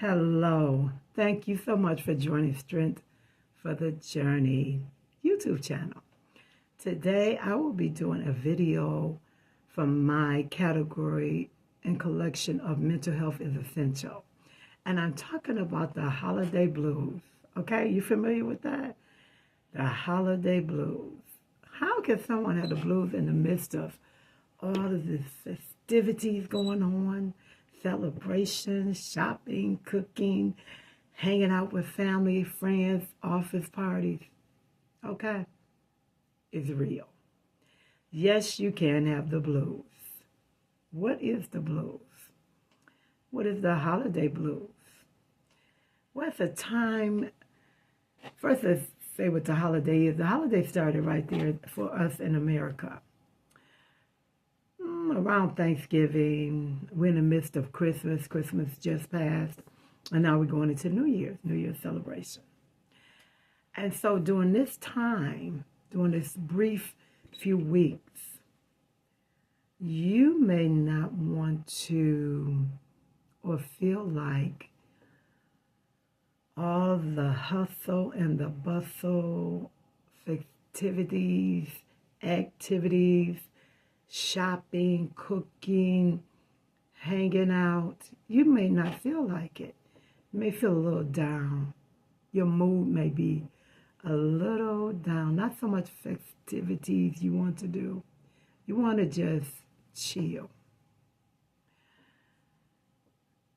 Hello. Thank you so much for joining Strength for the Journey YouTube channel. Today I will be doing a video from my category and collection of mental health is essential. And I'm talking about the holiday blues. Okay, you familiar with that? The holiday blues. How can someone have the blues in the midst of all of the festivities going on? Celebrations, shopping, cooking, hanging out with family, friends, office parties. Okay? It's real. Yes, you can have the blues. What is the blues? What is the holiday blues? Well, it's a time. First, let's say what the holiday is. The holiday started right there for us in America. Around Thanksgiving, we're in the midst of Christmas. Christmas just passed, and now we're going into New Year's celebration. And so during this time, during this brief few weeks, you may not want to or feel like all the hustle and the bustle, festivities, activities, shopping, cooking, hanging out. You may not feel like it. You may feel a little down. Your mood may be a little down. Not so much festivities you want to do. You want to just chill.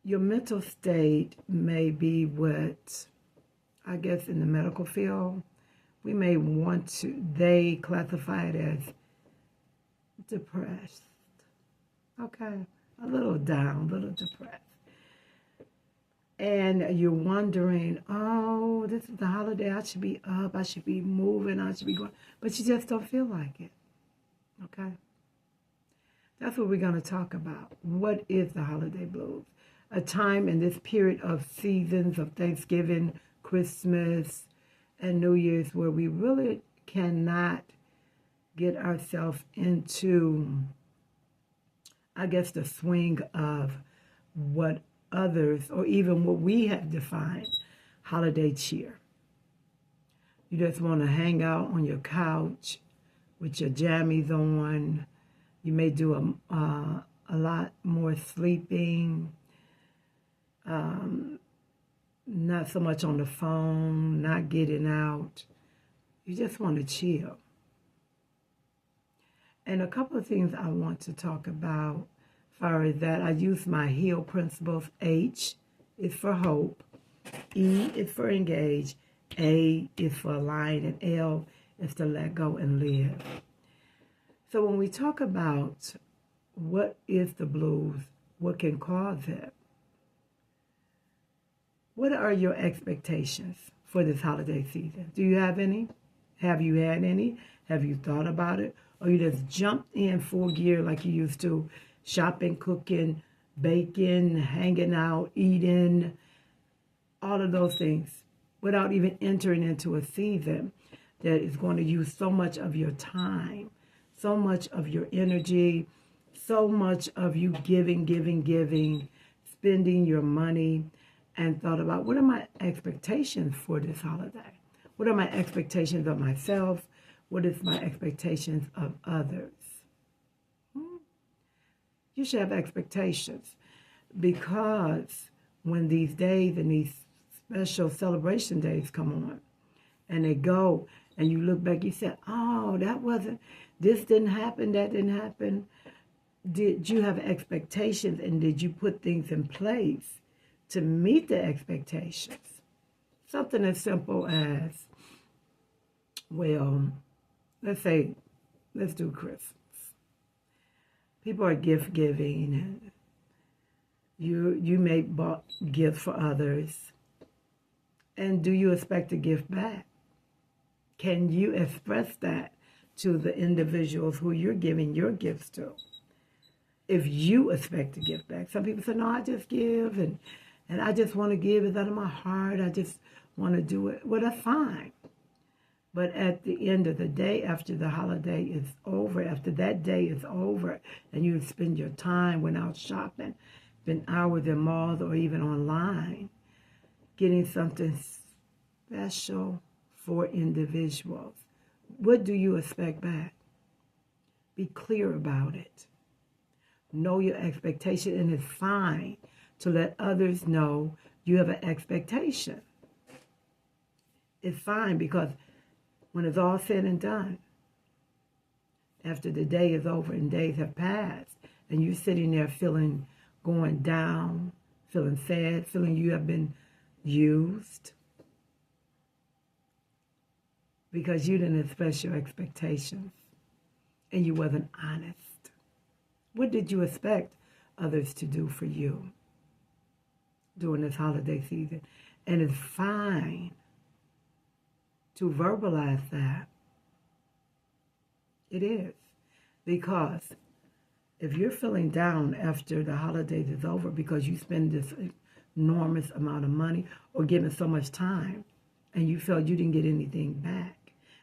Your mental state may be what, I guess in the medical field, we may want to, they classify it as depressed. Okay, a little down, a little depressed. And you're wondering, oh, this is the holiday, I should be up, I should be moving, I should be going, but you just don't feel like it. Okay? That's what we're going to talk about. What is the holiday blues? A time in this period of seasons of Thanksgiving, Christmas, and New Year's where we really cannot get ourselves into, I guess, the swing of what others, or even what we have defined, holiday cheer. You just want to hang out on your couch with your jammies on. You may do a lot more sleeping, not so much on the phone, not getting out. You just want to chill. And a couple of things I want to talk about as far as that. I use my H.E.A.L principles. H is for hope. E is for engage. A is for align. And L is to let go and live. So when we talk about what is the blues, what can cause it, what are your expectations for this holiday season? Do you have any? Have you had any? Have you thought about it? Or you just jumped in full gear like you used to, shopping, cooking, baking, hanging out, eating, all of those things, without even entering into a season that is going to use so much of your time, so much of your energy, so much of you giving, spending your money, and thought about, what are my expectations for this holiday? What are my expectations of myself? What is my expectations of others? You should have expectations, because when these days and these special celebration days come on and they go and you look back, you say, oh, this didn't happen, that didn't happen. Did you have expectations, and did you put things in place to meet the expectations? Something as simple as, well, let's do Christmas. People are gift giving. You may buy gifts for others. And do you expect a gift back? Can you express that to the individuals who you're giving your gifts to? If you expect a gift back. Some people say, no, I just give, and I just want to give it out of my heart. I just want to do it. Well, that's fine. But at the end of the day, after the holiday is over, after that day is over, and you spend your time, went out shopping, spend hours in malls or even online, getting something special for individuals. What do you expect back? Be clear about it. Know your expectation, and it's fine to let others know you have an expectation. It's fine, because when it's all said and done, after the day is over and days have passed, and you're sitting there going down, feeling sad, feeling you have been used because you didn't express your expectations and you wasn't honest. What did you expect others to do for you during this holiday season? And it's fine to verbalize that. It is. Because if you're feeling down after the holidays is over because you spend this enormous amount of money or given so much time and you felt you didn't get anything back,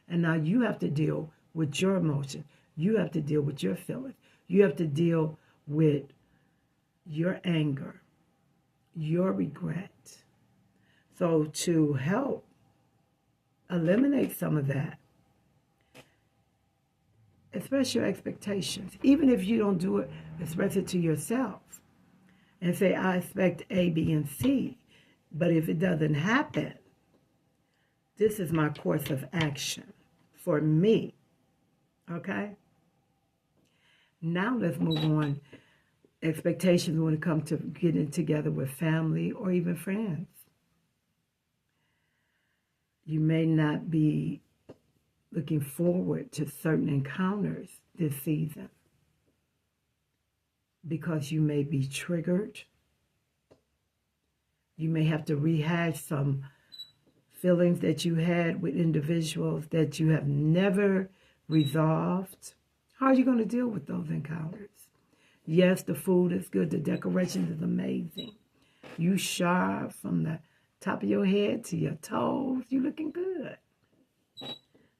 and now you have to deal with your emotions, you have to deal with your feelings, you have to deal with your anger, your regret. So to help eliminate some of that, express your expectations. Even if you don't do it, express it to yourself and say, I expect A, B, and C. But if it doesn't happen, this is my course of action for me. Okay? Now let's move on. Expectations when it comes to getting together with family or even friends. You may not be looking forward to certain encounters this season because you may be triggered. You may have to rehash some feelings that you had with individuals that you have never resolved. How are you going to deal with those encounters? Yes, the food is good. The decoration is amazing. You sharp from the top of your head to your toes. You looking good.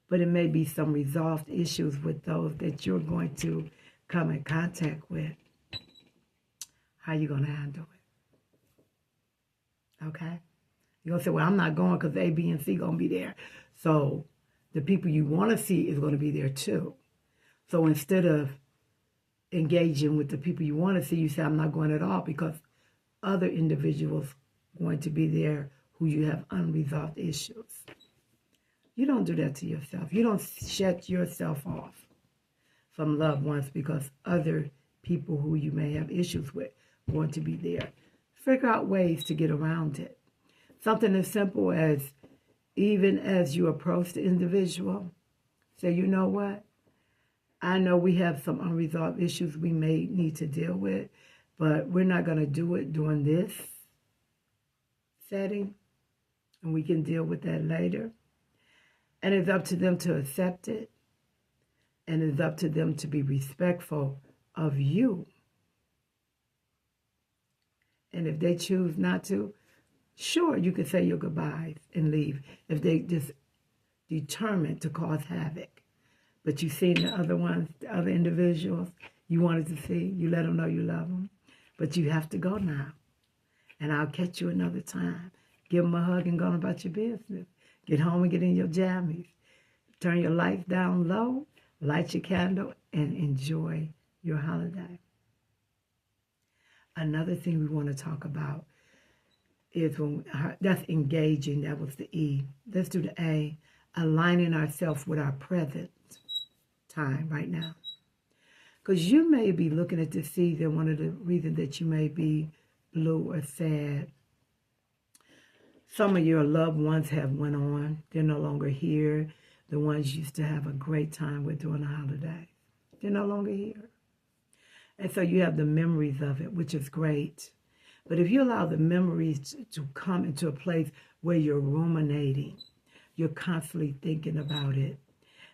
But it may be some resolved issues with those that you're going to come in contact with. How are you going to handle it? Okay? You're going to say, well, I'm not going because A, B, and C going to be there. So the people you want to see is going to be there too. So instead of engaging with the people you want to see, you say, I'm not going at all because other individuals are going to be there who you have unresolved issues. You don't do that to yourself. You don't shut yourself off from loved ones because other people who you may have issues with want to be there. Figure out ways to get around it. Something as simple as, even as you approach the individual, say, you know what? I know we have some unresolved issues we may need to deal with, but we're not going to do it during this setting, and we can deal with that later. And it's up to them to accept it. And it's up to them to be respectful of you. And if they choose not to, sure, you can say your goodbyes and leave. If they just determined to cause havoc. But you've seen the other ones, the other individuals you wanted to see. You let them know you love them. But you have to go now. And I'll catch you another time. Give them a hug and go on about your business. Get home and get in your jammies. Turn your lights down low, light your candle, and enjoy your holiday. Another thing we want to talk about is that's engaging. That was the E. Let's do the A. Aligning ourselves with our present time right now. Because you may be looking at this season, one of the reasons that you may be blue or sad, some of your loved ones have went on. They're no longer here. The ones you used to have a great time with during the holiday. They're no longer here. And so you have the memories of it, which is great. But if you allow the memories to come into a place where you're ruminating, you're constantly thinking about it.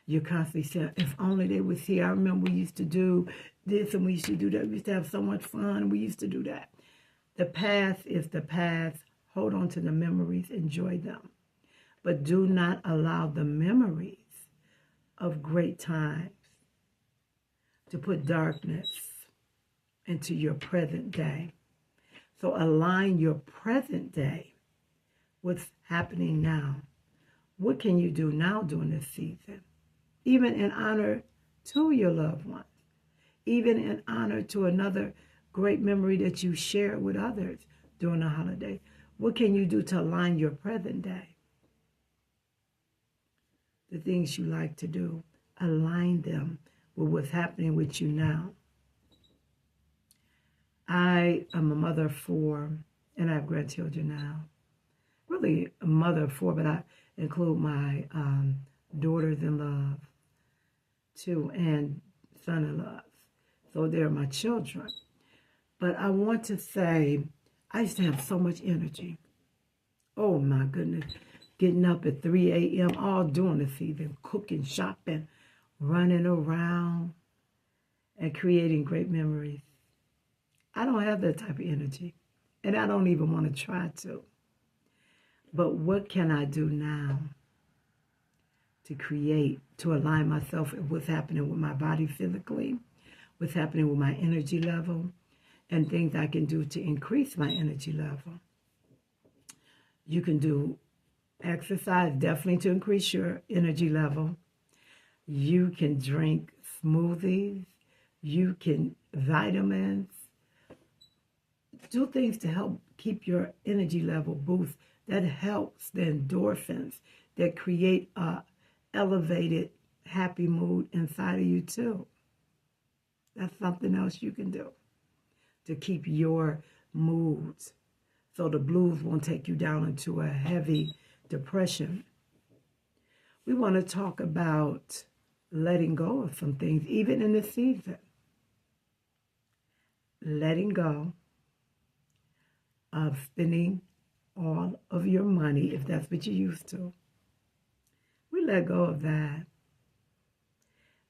You're constantly saying, if only they was here. I remember we used to do this and we used to do that. We used to have so much fun. We used to do that. The past is the past. Hold on to the memories. Enjoy them. But do not allow the memories of great times to put darkness into your present day. So align your present day what's happening now. What can you do now during this season? Even in honor to your loved ones. Even in honor to another great memory that you share with others during the holiday. What can you do to align your present day? The things you like to do, align them with what's happening with you now. I am a mother of 4, and I have grandchildren now. Really a mother of 4, but I include my daughters in love too, and son in love. So they're my children. But I want to say, I used to have so much energy. Oh my goodness. Getting up at 3 a.m., all during the season, cooking, shopping, running around, and creating great memories. I don't have that type of energy, and I don't even want to try to. But what can I do now to create, to align myself with what's happening with my body physically, what's happening with my energy level, and things I can do to increase my energy level? You can do exercise, definitely, to increase your energy level. You can drink smoothies. You can vitamins. Do things to help keep your energy level boost. That helps the endorphins that create a elevated, happy mood inside of you too. That's something else you can do to keep your moods so the blues won't take you down into a heavy depression. We want to talk about letting go of some things, even in this season. Letting go of spending all of your money, if that's what you used to. We let go of that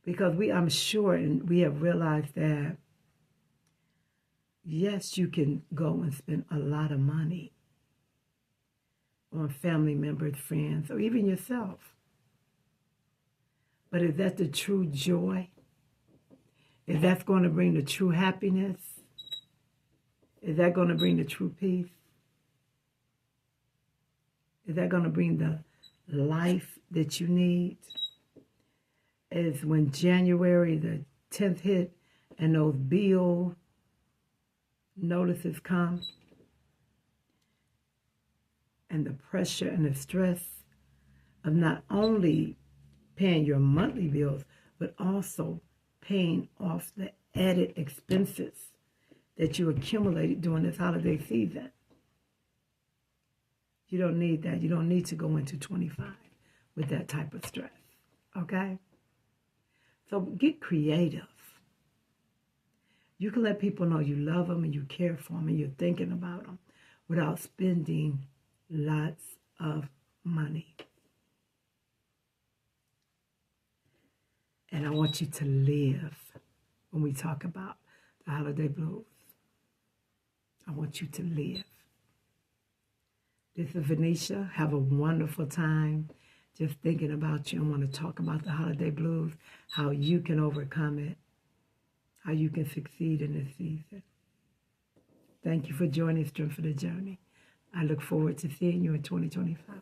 because I'm sure, and we have realized that, yes, you can go and spend a lot of money on family members, friends, or even yourself. But is that the true joy? Is that going to bring the true happiness? Is that going to bring the true peace? Is that going to bring the life that you need? Is when January the 10th hit and those bill notices come, and the pressure and the stress of not only paying your monthly bills, but also paying off the added expenses that you accumulated during this holiday season. You don't need that. You don't need to go into 25 with that type of stress, okay? So get creative. You can let people know you love them and you care for them and you're thinking about them without spending lots of money. And I want you to live when we talk about the holiday blues. I want you to live. This is Venetia. Have a wonderful time. Just thinking about you. I want to talk about the holiday blues, how you can overcome it, how you can succeed in this season. Thank you for joining Strength for the Journey. I look forward to seeing you in 2025.